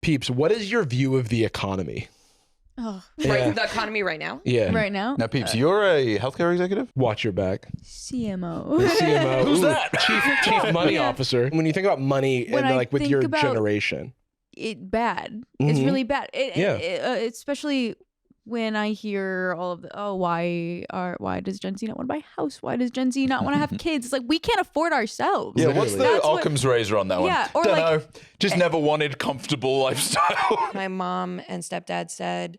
Peeps, what is your view of the economy? Oh, Right, the economy right now? Yeah. right now? Now, Peeps, you're a healthcare executive? Watch your back. CMO. The CMO. Who's Ooh, that? Chief money Yeah. officer. When you think about money When and I like with think your about- generation. Bad. It's Mhm. really bad. Yeah. Especially when I hear all of the, why does Gen Z not want to buy a house? Why does Gen Z not want to have kids? It's like, we can't afford ourselves. Yeah, what's the That's what- Occam's razor on that Yeah, one? or Don't like- know. Just never wanted comfortable lifestyle. My mom and stepdad said,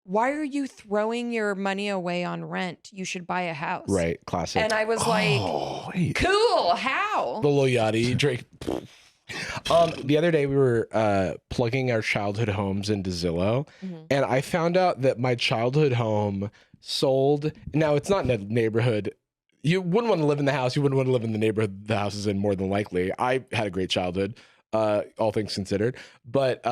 why are you throwing your money away on rent? You should buy a house. Right. Classic. And I was like, Oh, wait. cool, how? the Lil Yachty, Drake. The other day we were plugging our childhood homes into Zillow, and I found out that my childhood home sold. Now it's not in a neighborhood. You wouldn't want to live in the house. You wouldn't want to live in the neighborhood the house is in, more than likely. I had a great childhood, all things considered. But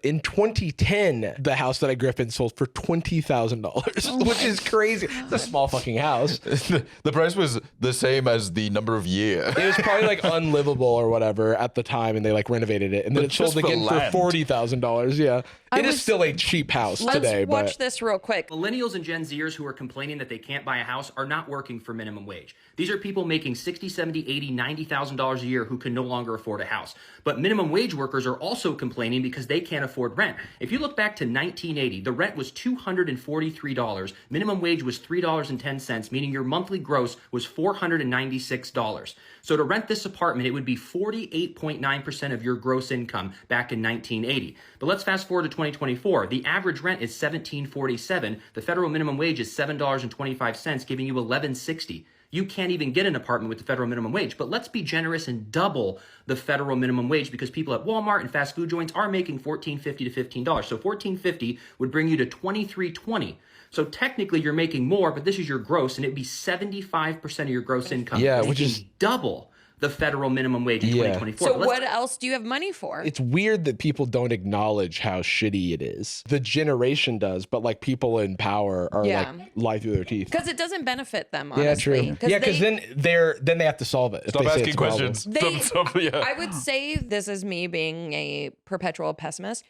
in 2010, the house that I grew up in sold for $20,000, which is crazy. It's a small fucking house. The price was the same as the number of year. It was probably like unlivable or whatever at the time, and they like renovated it, and then But it sold just for again land. for $40,000. Yeah, it is still a cheap house Let's today. watch But this real quick. Millennials and Gen Zers who are complaining that they can't buy a house are not working for minimum wage. These are people making $60, $70, $80, $90,000 a year who can no longer afford a house. But minimum wage workers are also complaining because they can't afford rent. If you look back to 1980, the rent was $243. Minimum wage was $3.10, meaning your monthly gross was $496. So to rent this apartment, it would be 48.9% of your gross income back in 1980. But let's fast forward to 2024. The average rent is $17.47. The federal minimum wage is $7.25, giving you $11.60. You can't even get an apartment with the federal minimum wage. But let's be generous and double the federal minimum wage, because people at Walmart and fast food joints are making $14.50 to $15. So $14.50 would bring you to $23.20. So technically you're making more, but this is your gross, and it'd be 75% of your gross income. Yeah, making which is double the federal minimum wage in Yeah. 2024. So But let's- what else do you have money for? it's weird that people don't acknowledge how shitty it is. The generation does, but like people in power are Yeah. like lie through their teeth. Because it doesn't benefit them, Yeah, honestly. true. Yeah, because then they have to solve it. if Stop they say asking it's a problem. questions. Stop, I would say this is me being a perpetual pessimist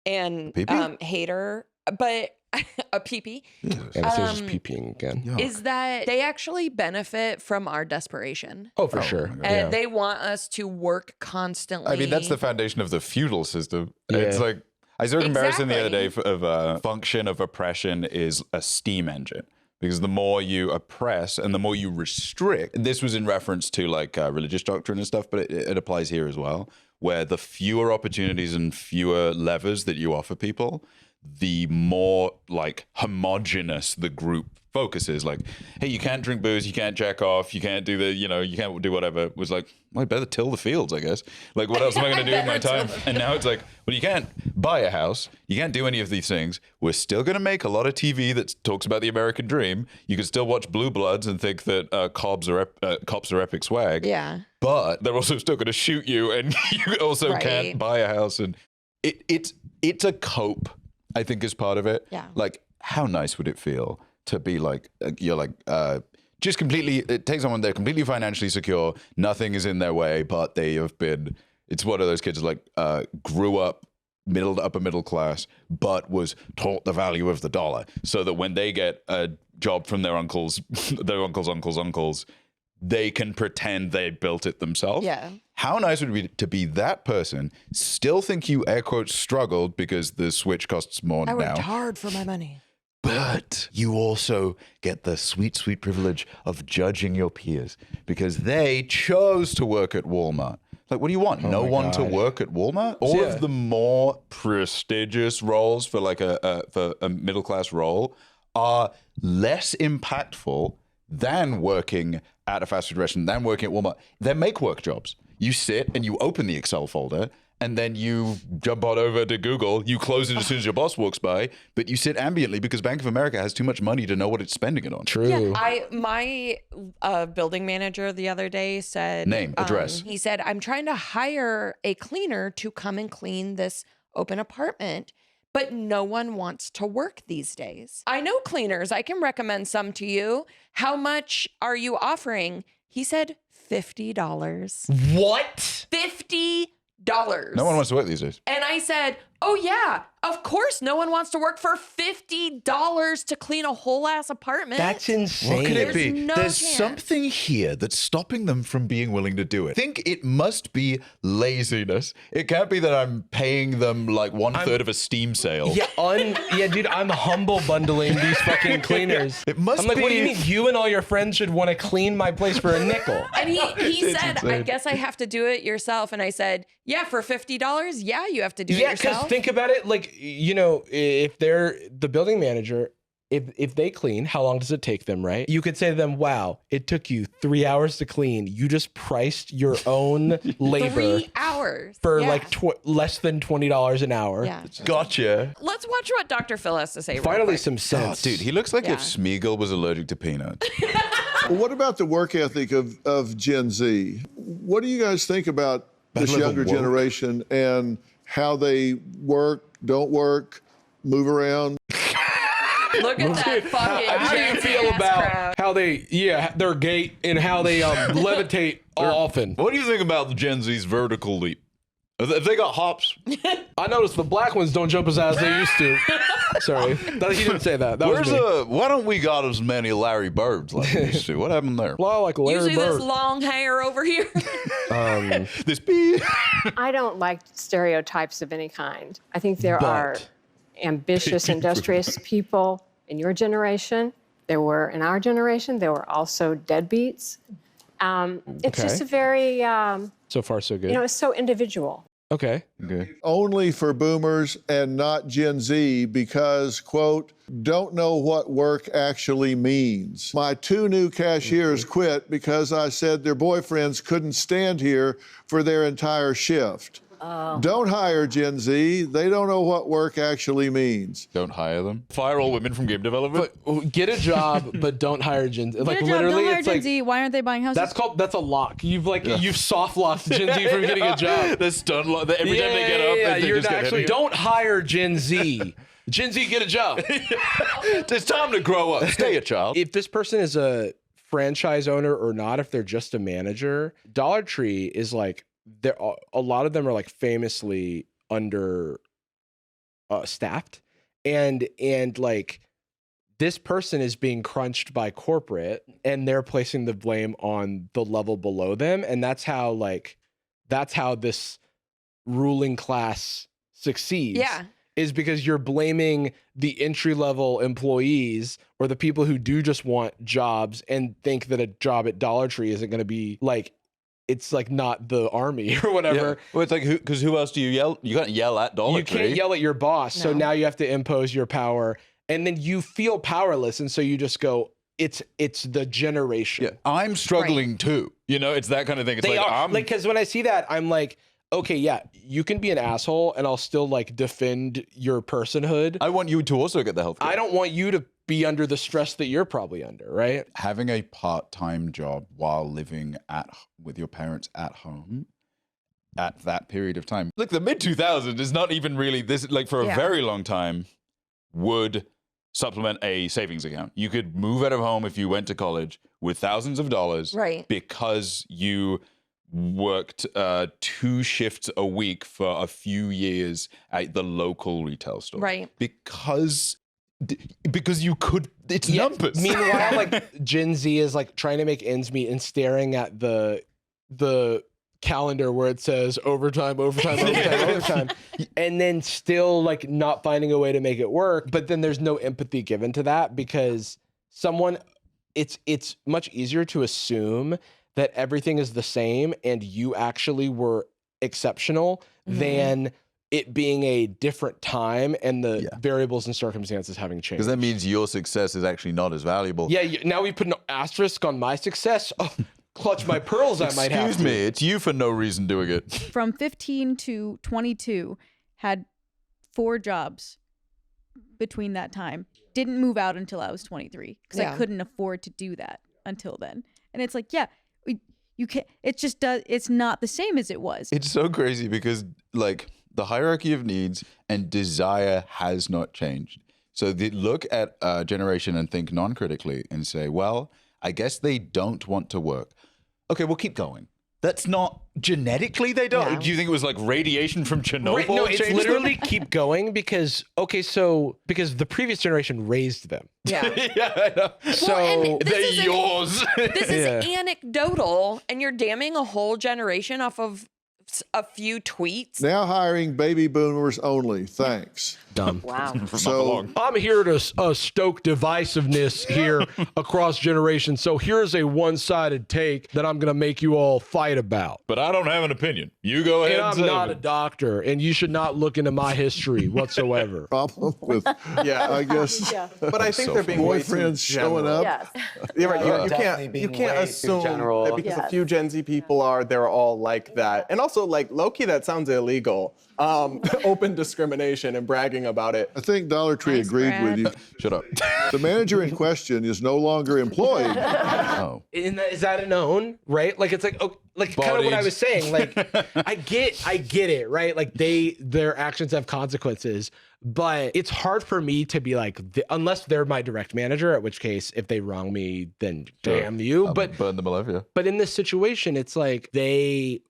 and Pee-pee? hater, but a pee-pee, And it's just peeping again. is that they actually benefit from our desperation. Oh, for Oh, sure. my God. And Yeah. they want us to work constantly. I mean, that's the foundation of the feudal system. Yeah. It's like, I saw a comparison the other day Exactly. of a function of oppression is a steam engine. Because the more you oppress and the more you restrict, this was in reference to like religious doctrine and stuff, but it applies here as well, where the fewer opportunities and fewer levers that you offer people, the more like homogenous the group focuses. Like, hey, you can't drink booze, you can't jack off, you can't do you can't do whatever. Was like, well, I better till the fields, I guess. Like, what else am I going to do with my time? And now it's like, well, you can't buy a house, you can't do any of these things. We're still going to make a lot of TV that talks about the American dream. You can still watch Blue Bloods and think that cops are epic swag. Yeah. But they're also still going to shoot you, and you also Right. can't buy a house. And it's a cope, I think, is part of it. Yeah. Like, how nice would it feel to be like, just completely, it takes someone, they're completely financially secure, nothing is in their way, but they have been, it's one of those kids like grew up upper middle class, but was taught the value of the dollar. So that when they get a job from their uncles, they can pretend they built it themselves. Yeah. How nice would it be to be that person, still think you air quotes struggled because the Switch costs more I now, worked hard for my money. but you also get the sweet, sweet privilege of judging your peers because they chose to work at Walmart. Like, what do you want? No my one to God. work at Walmart? All Yeah. of the more prestigious roles for like for a middle class role are less impactful than working at a fast food restaurant, than working at Walmart. They're make work jobs. You sit and you open the Excel folder and then you jump on over to Google. You close it as soon as your boss walks by, but you sit ambiently because Bank of America has too much money to know what it's spending it on. True. My building manager the other day said, Name, address. He said, I'm trying to hire a cleaner to come and clean this open apartment, but no one wants to work these days. I know cleaners. I can recommend some to you. How much are you offering? He said $50. What? $50. No one wants to work these days. And I said, oh, yeah, of course no one wants to work for $50 to clean a whole ass apartment. That's insane. What could it be? There's no There's chance. something here that's stopping them from being willing to do it. I think it must be laziness. It can't be that I'm paying them like 1/3 of a Steam sale. Yeah, dude, I'm humble bundling these fucking cleaners. It must I'm like, what do you be- mean? You and all your friends should want to clean my place for a nickel. And he said, I insane. guess I have to do it yourself. And I said, yeah, for $50, yeah, you have to do it Yeah, because yourself. think about it, like, you know, if they're the building manager, if they clean, how long does it take them, right? You could say to them, wow, it took you 3 hours to clean. You just priced your own labor 3 hours. for Yeah. like less than $20 an hour. Yeah. Gotcha. Let's watch what Dr. Phil has to say. real Finally, quick. some Oh, sense. dude, he looks like Yeah. if Smeagol was allergic to peanuts. Well, what about the work ethic of Gen Z? What do you guys think about this level younger woke. generation and how they work, don't work, move around? Look at that fucking How do you Gen feel Z-ass about crowd. how their gait and how they levitate often? What do you think about the Gen Z's vertical leap? Have they got hops? I noticed the black ones don't jump as high as they used to. Sorry, he didn't say that. That was me. Why don't we got as many Larry Birds like we used to? What happened there? Well, like Larry Usually Bird. this long hair over here. This bee. I don't like stereotypes of any kind. I think there are But- ambitious, industrious people in your generation. There were, in our generation, there were also deadbeats. It's just Okay. a very, So far, so good. it's so individual. Okay. Okay. Only for boomers and not Gen Z because, quote, don't know what work actually means. My 2 new cashiers quit because I said their boyfriends couldn't stand here for their entire shift. Don't hire Gen Z. They don't know what work actually means. Don't hire them. Fire all women from game development. But get a job, but don't hire Gen Z. Like Get a job, literally, don't hire it's Gen like Z. Why aren't they buying houses? that's a lock. You've soft locked Gen Z from getting a job. They're stunned. Every time they get up, they You're just get actually hit. don't hire Gen Z. Gen Z, get a job. It's time to grow up. Stay a child. If this person is a franchise owner or not, if they're just a manager, Dollar Tree is like there. A lot of them are like famously under staffed, and like this person is being crunched by corporate, and they're placing the blame on the level below them, and that's how this ruling class succeeds. Yeah. Is because you're blaming the entry level employees or the people who do just want jobs and think that a job at Dollar Tree isn't going to be like, it's like not the army or whatever. Well, it's like because who else do you yell? You can't yell at Dollar You Tree. can't yell at your boss. So No. now you have to impose your power, and then you feel powerless. And so you just go, it's the generation. Yeah, I'm struggling too. It's that kind of thing. It's They like are I'm like, because when I see that, I'm like, okay, yeah, you can be an asshole and I'll still like defend your personhood. I want you to also get the health care. I don't want you to be under the stress that you're probably under, right? Having a part-time job while living with your parents at home at that period of time. Look, the mid-2000s is not even really this, like for a Yeah. very long time, would supplement a savings account. You could move out of home if you went to college with thousands of dollars, Right. because you worked 2 shifts a week for a few years at the local retail store. Right. Because you could, it's Yeah, numbers. Meanwhile, like Gen Z is like trying to make ends meet and staring at the calendar where it says overtime, and then still like not finding a way to make it work. But then there's no empathy given to that because it's much easier to assume that everything is the same and you actually were exceptional than it being a different time and the variables and circumstances having changed. Because that means your success is actually not as valuable. Yeah, now we put an asterisk on my success. Oh, clutch my pearls, I might have Excuse to. me, it's you for no reason doing it. From 15 to 22, had 4 jobs between that time. Didn't move out until I was 23 because Yeah. I couldn't afford to do that until then. And it's like, yeah, you can't. It just does. It's not the same as it was. It's so crazy because like the hierarchy of needs and desire has not changed. So they look at a generation and think non-critically and say, well, I guess they don't want to work. Okay, well, keep going. That's not genetically they don't? Yeah. Do you think it was like radiation from Chernobyl? Right, no, it's changed them? literally keep going because because the previous generation raised them. Yeah. Yeah, I know. So and this They're is yours. This is Yeah. anecdotal, and you're damning a whole generation off of a few tweets. Now hiring baby boomers only. Thanks. dumb. Wow. So I'm here to stoke divisiveness here across generations. So here's a one-sided take that I'm going to make you all fight about. But I don't have an opinion. You go ahead And and I'm say not a it. doctor, and you should not look into my history whatsoever. problem with, Yeah. I guess, Yeah. But I think they're being way too boyfriends showing general. up. Yes. You're right. You Definitely can't being way too assume general. that because a Yes. few Gen Z people are, they're all like that. And also, like, low-key, that sounds illegal. Open discrimination and bragging about it. I think Dollar Tree Nice agreed with grab. you. Shut up. The manager in question is no longer employed. Oh. Is that a known, right? Like it's like kind of what I was saying. Like I get it, right? Like their actions have consequences, but it's hard for me to be like unless they're my direct manager, at which case if they wrong me, then damn you. But burn them alive, yeah. But in this situation, it's like they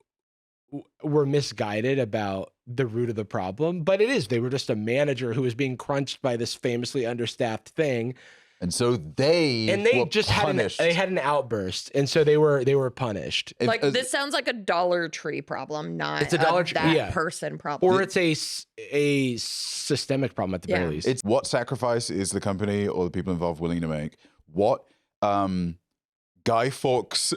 were misguided about the root of the problem. But they were just a manager who was being crunched by this famously understaffed thing. And so they were just punished. had an outburst, and so they were punished. Like this sounds like a Dollar Tree problem, not It's a Dollar Tree- that yeah. person problem. Or it's a systemic problem at the Yeah. very least. It's what sacrifice is the company or the people involved willing to make? What Guy Fawkes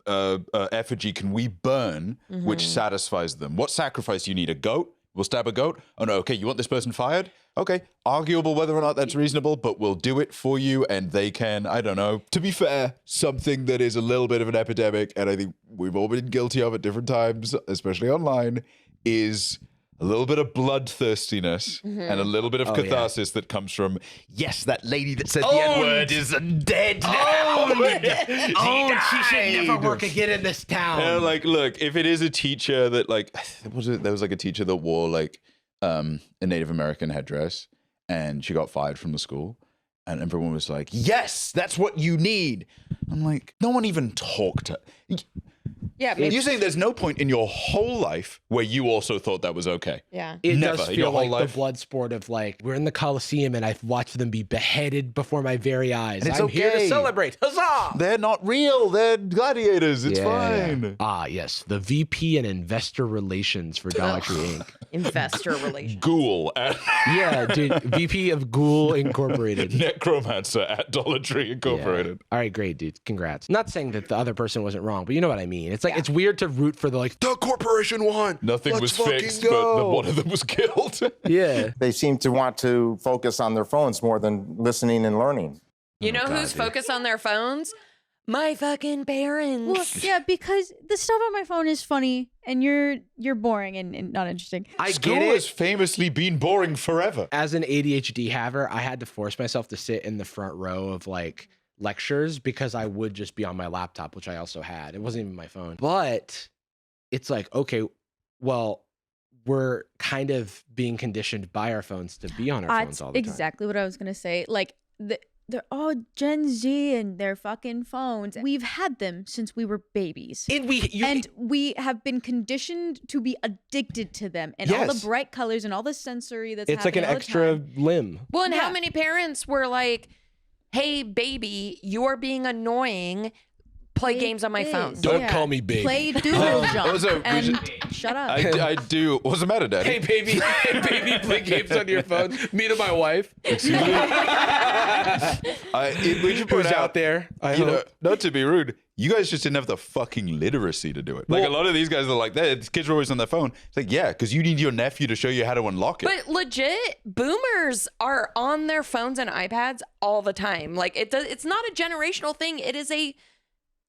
effigy can we burn which satisfies them? What sacrifice do you need? A goat? We'll stab a goat? Oh no, okay, you want this person fired? Okay, arguable whether or not that's reasonable, but we'll do it for you and they can, I don't know. To be fair, something that is a little bit of an epidemic, and I think we've all been guilty of at different times, especially online, is a little bit of bloodthirstiness and a little bit of catharsis that comes from, yes, that lady that said the N-word is dead now. she should never work again in this town. Yeah, like, look, if it is a teacher that, like, there was like a teacher that wore like a Native American headdress and she got fired from the school and everyone was like, yes, that's what you need. I'm like, no one even talked to yeah, You're saying there's no point in your whole life where you also thought that was okay. yeah. It Never does in feel your whole like life. the blood sport of like we're in the Coliseum and I've watched them be beheaded before my very eyes. And it's I'm here to okay. celebrate. Huzzah! They're not real. They're gladiators. It's Yeah. fine. Ah, yes, the VP and Investor Relations for Dollar Tree Inc. Investor relations. Ghoul at Yeah, dude, VP of Ghoul Incorporated. Necromancer at Dollar Tree Incorporated. Yeah. All right, great, dude. Congrats. Not saying that the other person wasn't wrong, but you know what I mean. It's like it's weird to root for the corporation won. Nothing Let's was fucking fixed, go. but one of them was killed. Yeah. They seem to want to focus on their phones more than listening and learning. You know who's focused on their phones? My fucking parents. Well, yeah, because the stuff on my phone is funny, and you're boring and not interesting. I School get has it. famously been boring forever. As an ADHD haver, I had to force myself to sit in the front row of like lectures because I would just be on my laptop, which I also had. It wasn't even my phone. But it's like, okay, well, we're kind of being conditioned by our phones to be on our phones That's all the time. exactly what I was gonna say. Like they're all Gen Z and their fucking phones. We've had them since we were babies. And we have been conditioned to be addicted to them and all Yes. the bright colors and all the sensory that's it's like an happening all the extra time. limb. Well, and how Yeah. many parents were like, hey, baby, you're being annoying. Play games on my phone. Don't call me baby. Play doodle jump Also, and shut up. I do. What's the matter, Daddy? Hey baby, play games on your phone. Me to my wife. We should put Who's out there? I You know, hope. not to be rude, you guys just didn't have the fucking literacy to do it. Like a lot of these guys are like, these kids are always on their phone. It's like, yeah, because you need your nephew to show you how to unlock it. But legit, boomers are on their phones and iPads all the time. Like it's not a generational thing. It is a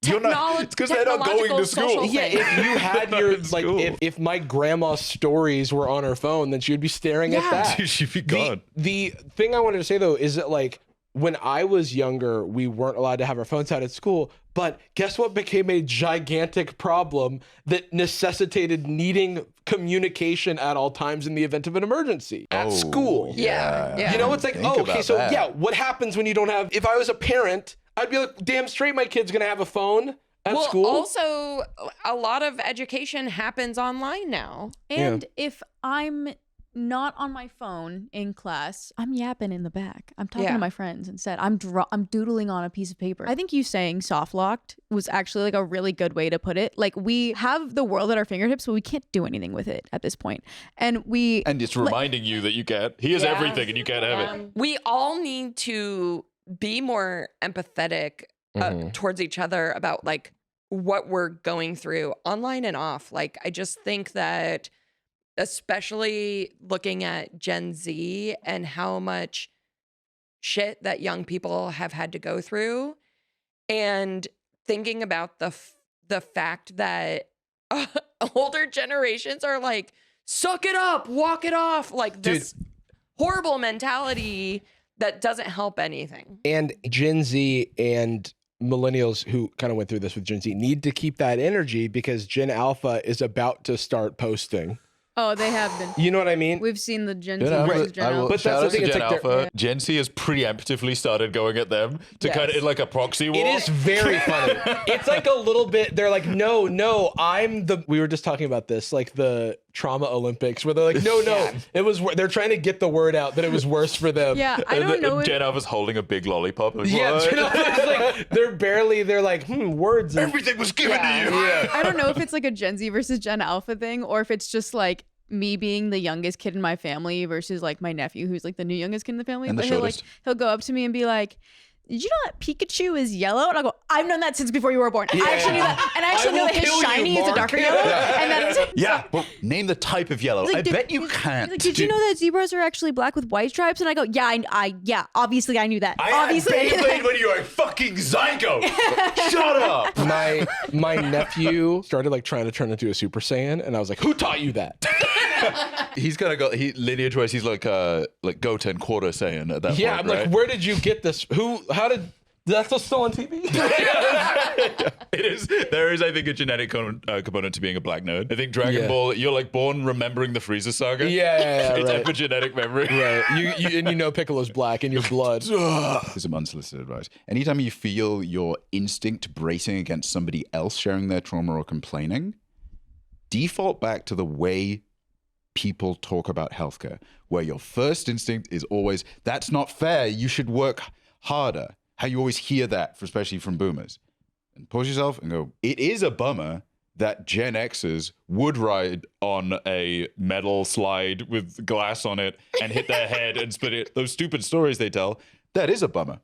It's because they're not going to school. Yeah, if you had your in like, school. if my grandma's stories were on her phone, then she would be staring at that. She'd be gone. The thing I wanted to say though is that like when I was younger, we weren't allowed to have our phones out at school. But guess what became a gigantic problem that necessitated needing communication at all times in the event of an emergency at school. Yeah. You know, it's like, Think oh, okay, about so that. yeah, what happens when you don't have, if I was a parent, I'd be like, damn straight my kid's gonna have a phone. at well, school. also, a lot of education happens online now. And if I'm not on my phone in class, I'm yapping in the back. I'm talking to my friends instead. I'm doodling on a piece of paper. I think you saying soft locked was actually like a really good way to put it. Like, we have the world at our fingertips, but we can't do anything with it at this point. And it's reminding you that you can't. He has everything and you can't have it. We all need to be more empathetic towards each other about like what we're going through online and off. Like, I just think that, especially looking at Gen Z and how much shit that young people have had to go through, and thinking about the fact that older generations are like, suck it up, walk it off, like this horrible mentality that doesn't help anything. And Gen Z and millennials who kind of went through this with Gen Z need to keep that energy, because Gen Alpha is about to start posting. Oh, they have been. You know what I mean? We've seen the Gen Z versus Gen Alpha. But that's the thing. It's Gen like Alpha. Gen Z has preemptively started going at them to kind of in like a proxy war. It is very funny. It's like a little bit. They're like, no, I'm the. We were just talking about this, like the trauma Olympics, where they're like, no, it was. They're trying to get the word out that it was worse for them. Yeah, I don't know. Gen Alpha's holding a big lollipop. Like, yeah, Gen Alpha's like they're like words. Everything was given to you. Yeah. I don't know if it's like a Gen Z versus Gen Alpha thing, or if it's just like me being the youngest kid in my family versus like my nephew who's like the new youngest kid in the family. And but he'll go up to me and be like, did you know that Pikachu is yellow? And I'll go, I've known that since before you were born. I actually knew that. And I actually know that his shiny is a darker yellow. And that is well, name the type of yellow. Like, I bet you can't. Like, did you know that zebras are actually black with white stripes? And I go, yeah, obviously I knew that. Obviously I had when you were a fucking zygote. Shut up. My nephew started like trying to turn into a Super Saiyan, and I was like, who taught you that? He's kind of got lineage wise. He's like Goten quarter Saiyan at that point. I'm like, where did you get this? How did that's still on TV? It is. There is, I think, a genetic component to being a black nerd. I think Dragon Ball, you're like born remembering the Frieza saga. Yeah, it's right. epigenetic memory. Right. You know Piccolo's black in your blood. This is some unsolicited advice. Anytime you feel your instinct bracing against somebody else sharing their trauma or complaining, default back to the way people talk about healthcare, where your first instinct is always, that's not fair, you should work harder. How you always hear that, especially from boomers. And pause yourself and go, it is a bummer that Gen Xers would ride on a metal slide with glass on it and hit their head and split it. Those stupid stories they tell, that is a bummer.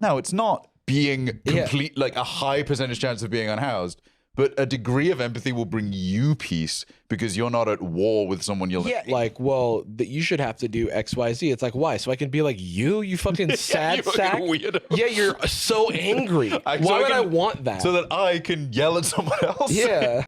Now, it's not being complete, like a high percentage chance of being unhoused, but a degree of empathy will bring you peace because you're not at war with someone you're like, well, that you should have to do X, Y, Z. It's like, why? So I can be like you fucking sad sack. Weirdo. Yeah, you're so angry. Why would I want that? So that I can yell at someone else. Yeah.